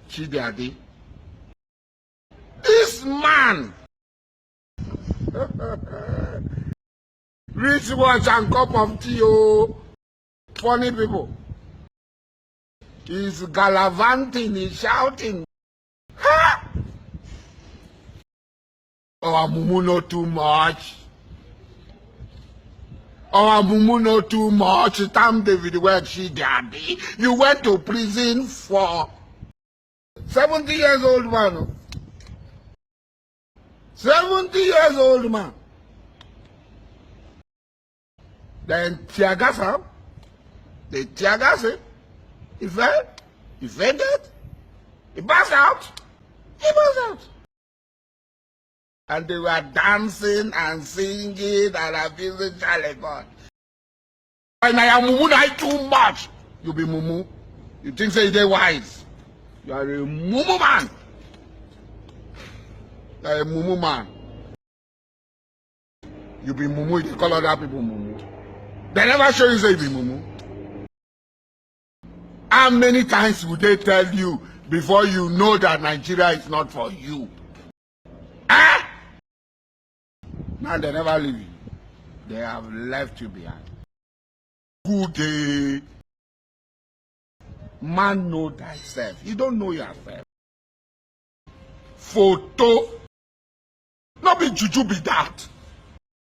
Chidiadi. This man, rich watch and cup of tea, oh, funny people. He's gallivanting, he's shouting. Ha! Oh, Mumu know too much. Oh, Mumu know too much. Tam David went Chidiadi. You went to prison for 70 years old man. 70 years old man. Then tear gas him. They tear gas him. He fell. He fainted. He passed out. He passed out. And they were dancing and singing and abusing Charlie God. And I am Mumu too much. You be Mumu. You think say they wise. You are a Mumu man. You are a Mumu man. You be Mumu, they call other people Mumu. They never show you say you be Mumu. How many times would they tell you before you know that Nigeria is not for you? Ah! Now they never leave you. They have left you behind. Good day. Man, know thyself. You don't know yourself. Photo. Not be juju be that.